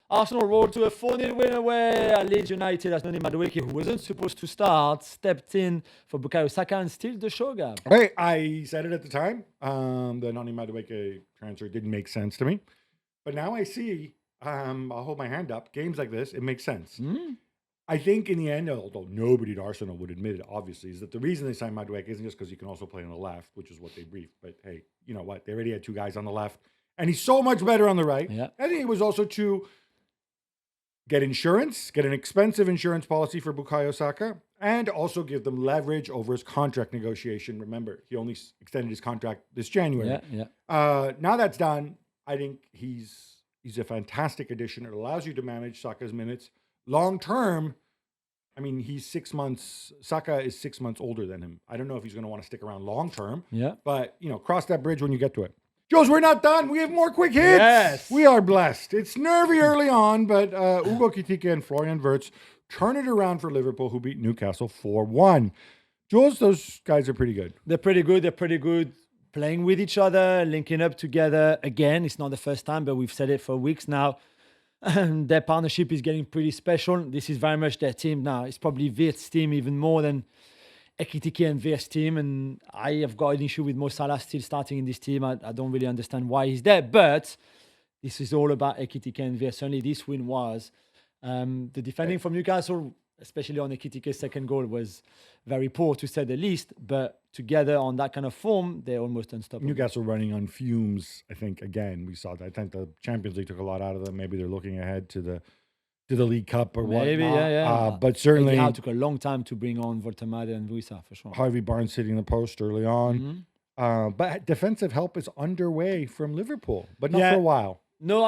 Arsenal rolled to a 4-0 win away at Leeds United as Noni Madueke, who wasn't supposed to start, stepped in for Bukayo Saka and steals the show, Gab. Hey, I said it at the time. The Noni Madueke transfer didn't make sense to me. But now I see, I'll hold my hand up, games like this, it makes sense. I think in the end, although nobody at Arsenal would admit it, obviously, is that the reason they signed Madueke isn't just because he can also play on the left, which is what they briefed. But hey, you know what? They already had two guys on the left, and he's so much better on the right. Yeah. I think it was also to get insurance, get an expensive insurance policy for Bukayo Saka, and also give them leverage over his contract negotiation. Remember, he only extended his contract this January. Now that's done, I think he's a fantastic addition. It allows you to manage Saka's minutes. Long term, I mean, he's 6 months. Saka is 6 months older than him. I don't know if he's going to want to stick around long term. Yeah. But, cross that bridge when you get to it. Jules, we're not done. We have more quick hits. Yes. We are blessed. It's nervy early on, but Ugo Kitika and Florian Wirtz turn it around for Liverpool, who beat Newcastle 4-1. Jules, those guys are pretty good. They're pretty good. Playing with each other, linking up together. Again, it's not the first time, but we've said it for weeks now. Their partnership is getting pretty special. This is very much their team now. It's probably Wirtz's team even more than Ekitike and Wirtz's team. And I have got an issue with Mo Salah still starting in this team. I don't really understand why he's there. But this is all about Ekitike and Wirtz. Certainly this win was. The defending from Newcastle, especially on Ekitike's second goal, was very poor to say the least. But together on that kind of form, they're almost unstoppable. Newcastle running on fumes, I think, again, we saw that. I think the Champions League took a lot out of them. Maybe they're looking ahead to the League Cup or whatnot. Maybe, yeah. But certainly... It took a long time to bring on Voltemade and Vuisa, for sure. Harvey Barnes hitting the post early on. But defensive help is underway from Liverpool, but not for a while. No,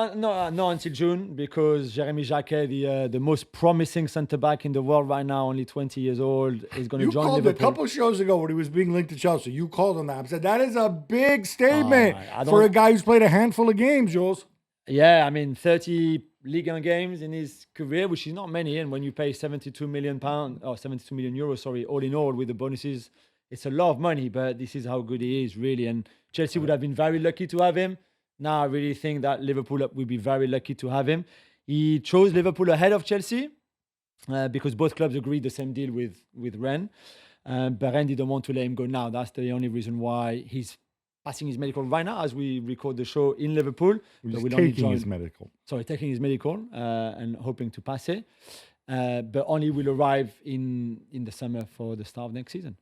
until June, because Jeremy Jacquet, the most promising centre-back in the world right now, only 20 years old, is going to join Liverpool. You called a couple shows ago when he was being linked to Chelsea. You called on that and said, that is a big statement for a guy who's played a handful of games, Jules. Yeah, I mean, 30 Ligue 1 games in his career, which is not many. And when you pay 72 million euros, all in all, with the bonuses, it's a lot of money. But this is how good he is, really. And Chelsea would have been very lucky to have him. Now I really think that Liverpool will be very lucky to have him. He chose Liverpool ahead of Chelsea because both clubs agreed the same deal with Rennes. But Rennes didn't want to let him go now. That's the only reason why he's passing his medical right now as we record the show in Liverpool. Taking his medical and hoping to pass it. But only will arrive in the summer for the start of next season.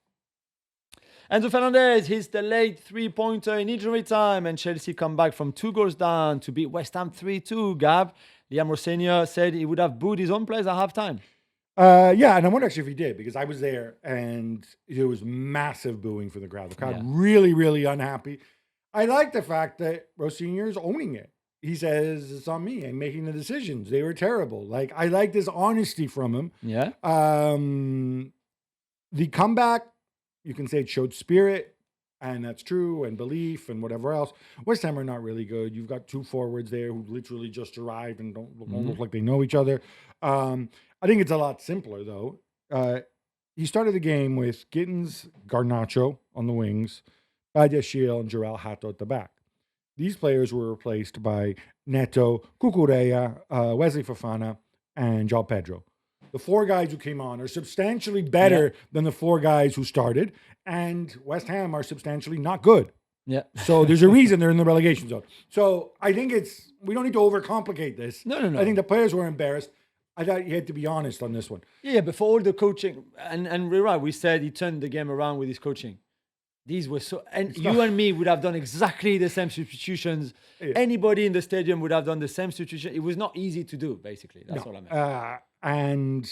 Enzo Fernandez hits the late three-pointer in injury time, and Chelsea come back from 2 goals down to beat West Ham 3-2. Gab, Liam Rossegna said he would have booed his own players at halftime. Yeah, and I wonder actually if he did, because I was there, and there was massive booing from the crowd. The crowd really, really unhappy. I like the fact that Rossegna is owning it. He says, it's on me. I'm making the decisions. They were terrible. Like, I like this honesty from him. Yeah. The comeback, you can say it showed spirit, and that's true, and belief, and whatever else. West Ham are not really good. You've got 2 forwards there who literally just arrived and don't look like they know each other. I think it's a lot simpler, though. He started the game with Gittins, Garnacho on the wings, Badiashile, and Jarrell Hato at the back. These players were replaced by Neto, Cucurella, Wesley Fofana, and João Pedro. The 4 guys who came on are substantially better than the 4 guys who started, and West Ham are substantially not good. Yeah. So there's a reason they're in the relegation zone. So I think we don't need to overcomplicate this. No. I think the players were embarrassed. I thought you had to be honest on this one. Yeah, but for all the coaching, and we're right, we said he turned the game around with his coaching. These were you and me would have done exactly the same substitutions. Yeah. Anybody in the stadium would have done the same substitution. It was not easy to do, basically. That's all I meant. And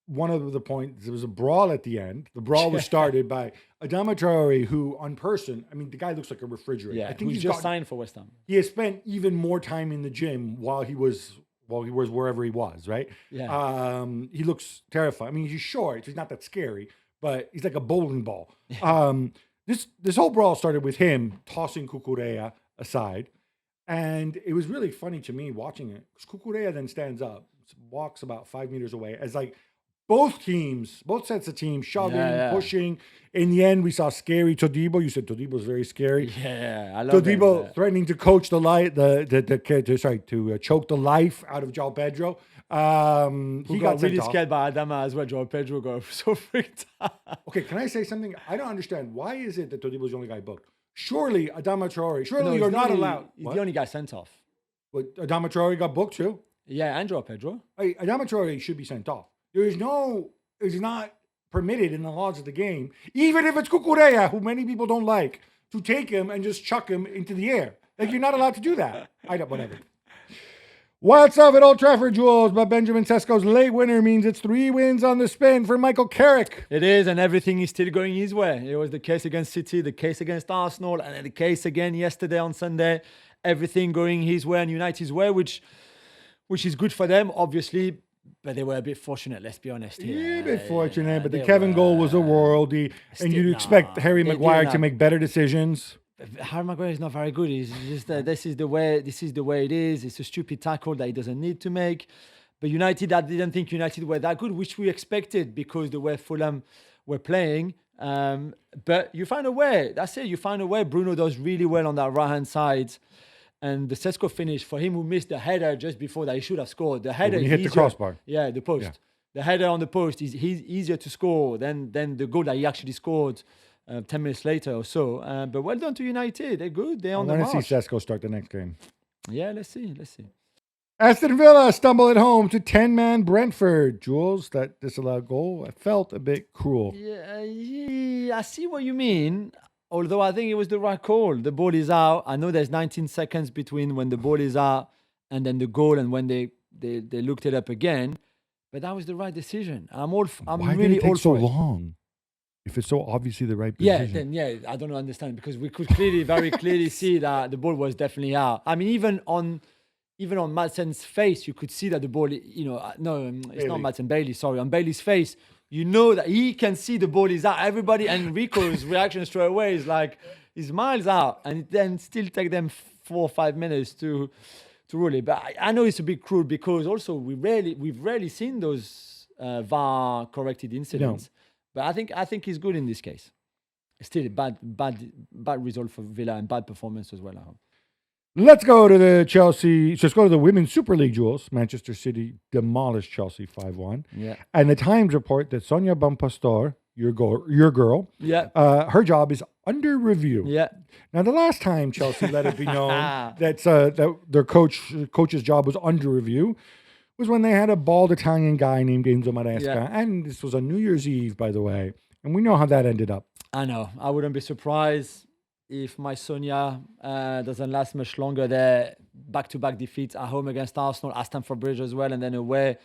one of the points, there was a brawl at the end. The brawl was started by Adama Traore, who on person, I mean, the guy looks like a refrigerator. Yeah, I think he's just signed for West Ham. He has spent even more time in the gym while he was wherever he was, right? Yeah. He looks terrified. I mean, he's short. He's not that scary, but he's like a bowling ball. This whole brawl started with him tossing Cucurella aside. And it was really funny to me watching it. Because Cucurella then stands up, walks about 5 meters away as like both sets of teams shoving, Yeah. pushing. In the end, we saw scary Todibo. You said Todibo's very scary. Yeah, I love Todibo him. threatening to coach choke the life out of João Pedro. He got got really sent off. scared by Adama as well. João Pedro got so freaked out. Okay, can I say something? I don't understand. Why is it that Todibo's the only guy booked? Surely Adama Traore. Surely No, you're he's not only- allowed. He's What? the only guy sent off. But Adama Traore got booked too. Yeah, and João Pedro. Hey, Adama Traore should be sent off. It's not permitted in the laws of the game, even if it's Cucurella, who many people don't like, to take him and just chuck him into the air. Like, you're not allowed to do that. Whatever. What's up at Old Trafford, Jules? But Benjamin Sesko's late winner means it's 3 wins on the spin for Michael Carrick. It is, and everything is still going his way. It was the case against City, the case against Arsenal, and then the case again yesterday on Sunday. Everything going his way and United's way, which is good for them, obviously. But they were a bit fortunate, let's be honest. Yeah, a bit fortunate, but the they Kevin were- goal was a worldie, and you'd expect Harry they Maguire didn't to make better decisions. Harry Maguire is not very good. He's just this is the way it is. It's a stupid tackle that he doesn't need to make. But United, I didn't think United were that good, which we expected because the way Fulham were playing. But you find a way. That's it. You find a way. Bruno does really well on that right hand side. And the Sesko finish for him who missed the header just before that, he should have scored. The header When he is hit the easier- crossbar. Yeah, the post. Yeah. The header on the post is he's easier to score than the goal that he actually scored 10 minutes later or so. But well done to United. They're good. They're I on the want to march. see Sesko start the next game. Yeah, let's see. Aston Villa stumble at home to 10-man Brentford. Jules, that disallowed goal, I felt a bit cruel. Yeah, I see what you mean. Although I think it was the right call. The ball is out. I know there's 19 seconds between when the ball is out and then the goal and when they looked it up again. But that was the right decision. I'm Why really did it all take so for it. long? If it's so obviously the right Yeah, decision. I don't understand because we could very clearly see that the ball was definitely out. I mean, even on Madsen's face, you could see that the ball, it's not Madsen, Bailey, sorry. On Bailey's face, you know that he can see the ball is out. Everybody, and Rico's reaction straight away is like, he's miles out. And then still take them 4 or 5 minutes to rule it. But I know it's a bit cruel because also we've rarely seen those VAR corrected incidents. But I think he's good in this case. Still bad result for Villa and bad performance as well. I hope. Let's go to the Chelsea. Let's go to the Women's Super League, Jules. Manchester City demolished Chelsea 5-1. Yeah. And the Times report that Sonia Bonpastor, your girl, Yeah. her job is under review. Yeah. Now, the last time Chelsea let it be known that their coach's job was under review was when they had a bald Italian guy named Enzo Maresca. Yeah. And this was on New Year's Eve, by the way. And we know how that ended up. I know. I wouldn't be surprised if my Sonia doesn't last much longer there. Back-to-back defeats at home against Arsenal, at Stamford Bridge as well, and then away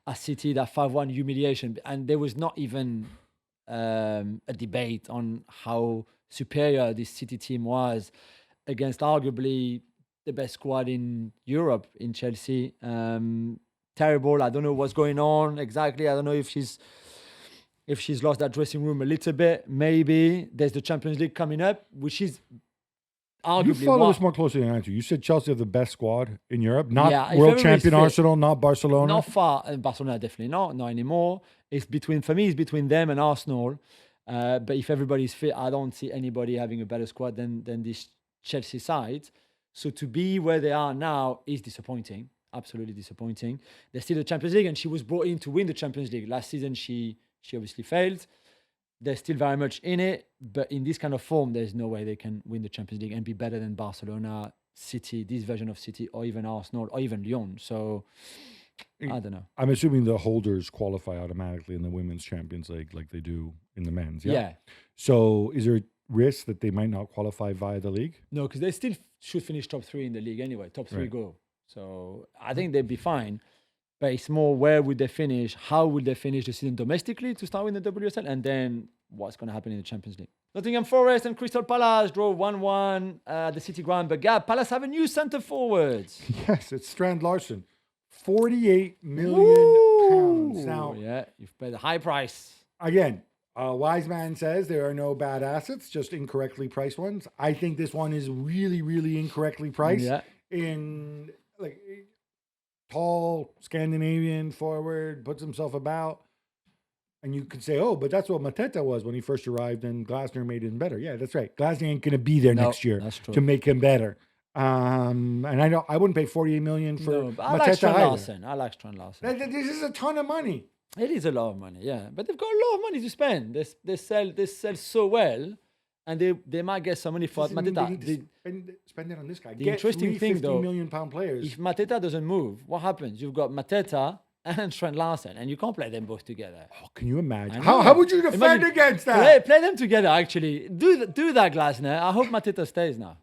at City, that 5-1 humiliation. And there was not even a debate on how superior this City team was against arguably the best squad in Europe in Chelsea. Terrible. I don't know what's going on exactly. I don't know if she's lost that dressing room a little bit. Maybe there's the Champions League coming up, which is arguably You follow this more closely than I do. You said Chelsea have the best squad in Europe, not Yeah, if world everybody's champion fit. Arsenal, not Barcelona. not far. Barcelona definitely not anymore. It's between them and Arsenal. But if everybody's fit, I don't see anybody having a better squad than this Chelsea side. So to be where they are now is disappointing. Absolutely disappointing. They're still the Champions League, and she was brought in to win the Champions League. Last season, she obviously failed. They're still very much in it, but in this kind of form, there's no way they can win the Champions League and be better than Barcelona, City, this version of City, or even Arsenal, or even Lyon. So I don't know. I'm assuming the holders qualify automatically in the Women's Champions League like they do in the men's. Yeah. So is there a risk that they might not qualify via the league? No, because they still should finish top 3 in the league anyway. Top 3 Right. go. So I think they'd be fine. But it's more where would they finish? How would they finish the season domestically to start with the WSL? And then what's going to happen in the Champions League? Nottingham Forest and Crystal Palace draw 1-1 at the City Ground. But Gab, Palace have a new centre forward. Yes, it's Strand Larson. 48 million pounds. Now, Yeah, you've paid a high price. again, a wise man says there are no bad assets, just incorrectly priced ones. I think this one is really, really incorrectly priced. Yeah. In like tall Scandinavian forward, puts himself about. And you could say, oh, but that's what Mateta was when he first arrived, and Glasner made him better. Yeah, that's right. Glasner ain't going to be there next year that's true. to make him better. And I wouldn't pay 48 million for No, but I like Mateta either. Larsen. I like Strand Larsen. This is a ton of money. It is a lot of money, yeah. But they've got a lot of money to spend. They sell so well, and they might get some money for Doesn't mean they Mateta. need to spend it on this guy. The Get interesting three thing, 50 though, million pound players. If Mateta doesn't move, what happens? You've got Mateta and Strand Larsen, and you can't play them both together. Oh, can you imagine? I know. How would you defend Imagine- against that? Play them together, actually. Do that, Glasner. I hope Mateta stays now.